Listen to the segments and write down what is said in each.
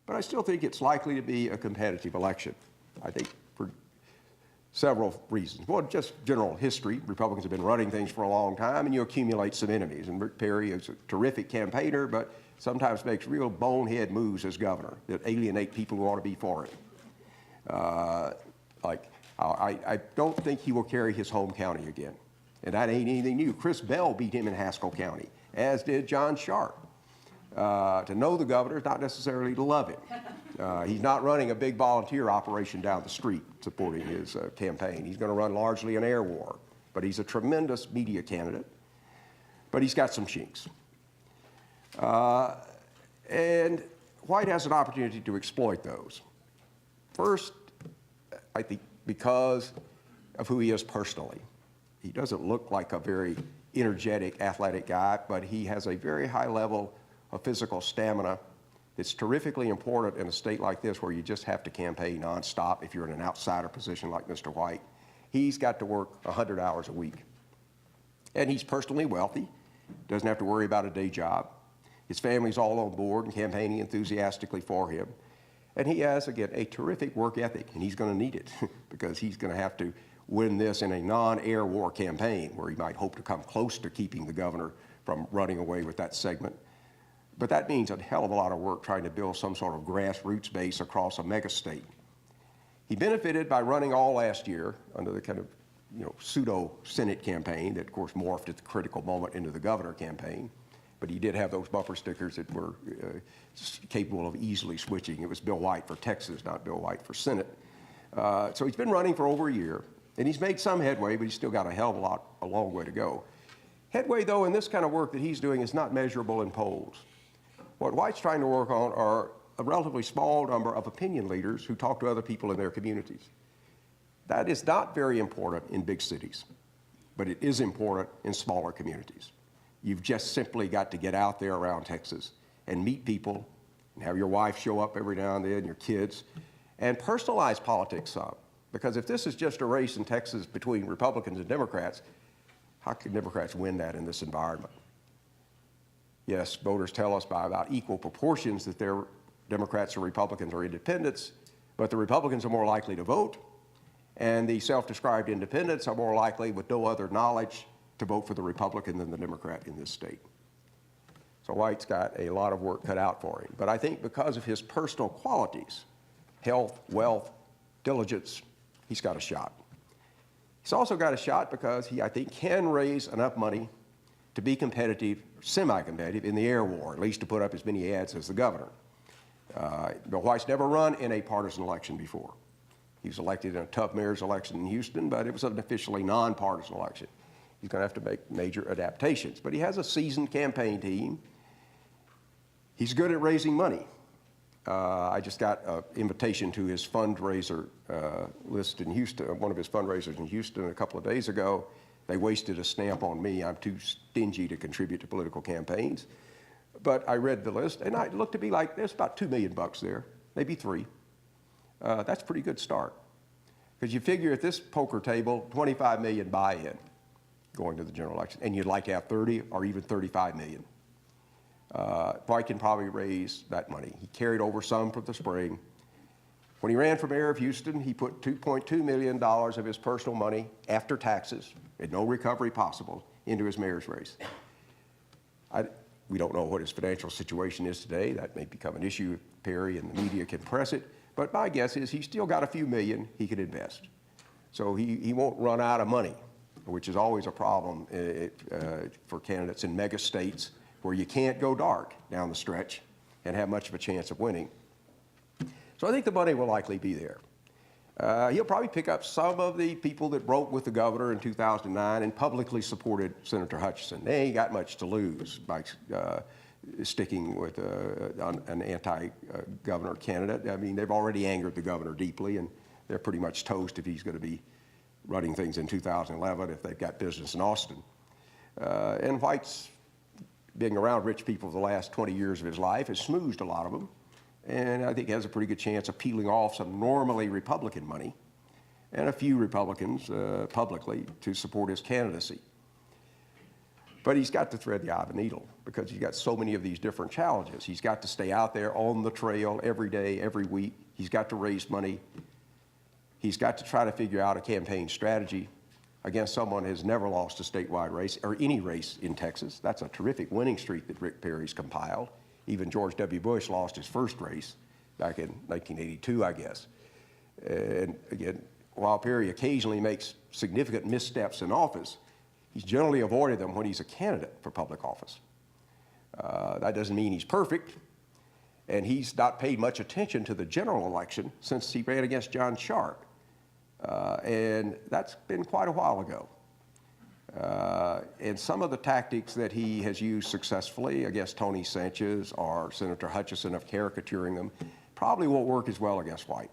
But I still think it's likely to be a competitive election. I think for several reasons. One, just general history. Republicans have been running things for a long time, and you accumulate some enemies. And Rick Perry is a terrific campaigner, but sometimes makes real bonehead moves as governor that alienate people who ought to be for him. I don't think he will carry his home county again. And that ain't anything new. Chris Bell beat him in Haskell County, as did John Sharp. To know the governor is not necessarily to love him. He's not running a big volunteer operation down the street supporting his campaign. He's going to run largely an air war. But he's a tremendous media candidate. But he's got some chinks. And White has an opportunity to exploit those. First, I think because of who he is personally. He doesn't look like a very energetic, athletic guy, but he has a very high level of physical stamina that's terrifically important in a state like this where you just have to campaign nonstop if you're in an outsider position like Mr. White. He's got to work 100 hours a week. And he's personally wealthy, doesn't have to worry about a day job. His family's all on board and campaigning enthusiastically for him. And he has, again, a terrific work ethic, and he's going to need it because he's going to have to win this in a non-air war campaign where he might hope to come close to keeping the governor from running away with that segment. But that means a hell of a lot of work trying to build some sort of grassroots base across a megastate. He benefited by running all last year under the kind of pseudo-Senate campaign that, of course, morphed at the critical moment into the governor campaign. But he did have those bumper stickers that were capable of easily switching. It was Bill White for Texas, not Bill White for Senate. So he's been running for over a year, and he's made some headway, but he's still got a hell of a long way to go. Headway, though, in this kind of work that he's doing is not measurable in polls. What White's trying to work on are a relatively small number of opinion leaders who talk to other people in their communities. That is not very important in big cities, but it is important in smaller communities. You've just simply got to get out there around Texas and meet people and have your wife show up every now and then, your kids, and personalize politics some. Because if this is just a race in Texas between Republicans and Democrats, how can Democrats win that in this environment? Yes, voters tell us by about equal proportions that they're Democrats or Republicans or independents, but the Republicans are more likely to vote, and the self-described independents are more likely, with no other knowledge, to vote for the Republican than the Democrat in this state. So White's got a lot of work cut out for him. But I think because of his personal qualities, health, wealth, diligence, he's got a shot. He's also got a shot because he, I think, can raise enough money to be competitive, semi-competitive, in the air war, at least to put up as many ads as the governor. Bill White's never run in a partisan election before. He was elected in a tough mayor's election in Houston, but it was an officially nonpartisan election. He's going to have to make major adaptations. But he has a seasoned campaign team. He's good at raising money. I just got an invitation to his fundraiser list in Houston, one of his fundraisers in Houston a couple of days ago. They wasted a stamp on me. I'm too stingy to contribute to political campaigns. But I read the list, and it looked to be like there's about $2 million there, maybe $3. That's a pretty good start. Because you figure at this poker table, 25 million buy-in going to the general election, and you'd like to have 30 or even 35 million. White can probably raise that money. He carried over some from the spring. When he ran for mayor of Houston, he put $2.2 million of his personal money after taxes, and no recovery possible, into his mayor's race. We don't know what his financial situation is today. That may become an issue if Perry and the media can press it. But my guess is he's still got a few million he could invest. So he won't run out of money, which is always a problem for candidates in mega states where you can't go dark down the stretch and have much of a chance of winning. So I think the money will likely be there. He'll probably pick up some of the people that broke with the governor in 2009 and publicly supported Senator Hutchinson. They ain't got much to lose by sticking with an anti-governor candidate. I mean, they've already angered the governor deeply, and they're pretty much toast if he's going to be running things in 2011 if they've got business in Austin. And White's being around rich people for the last 20 years of his life has smoozed a lot of them, and I think has a pretty good chance of peeling off some normally Republican money and a few Republicans publicly to support his candidacy. But he's got to thread the eye of a needle because he's got so many of these different challenges. He's got to stay out there on the trail every day, every week. He's got to raise money. He's got to try to figure out a campaign strategy against someone who has never lost a statewide race or any race in Texas. That's a terrific winning streak that Rick Perry's compiled. Even George W. Bush lost his first race back in 1982, I guess. And again, while Perry occasionally makes significant missteps in office, he's generally avoided them when he's a candidate for public office. That doesn't mean he's perfect, and he's not paid much attention to the general election since he ran against John Sharp. And that's been quite a while ago. And some of the tactics that he has used successfully against Tony Sanchez or Senator Hutchison of caricaturing them probably won't work as well against White.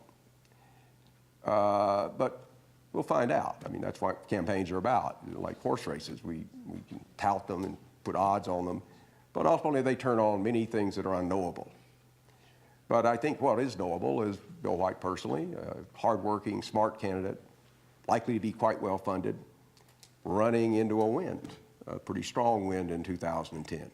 But we'll find out. I mean, that's what campaigns are about. Like horse races, we can tout them and put odds on them, but ultimately they turn on many things that are unknowable. But I think what is knowable is Bill White personally, a hardworking, smart candidate, likely to be quite well funded, running into a wind, a pretty strong wind in 2010.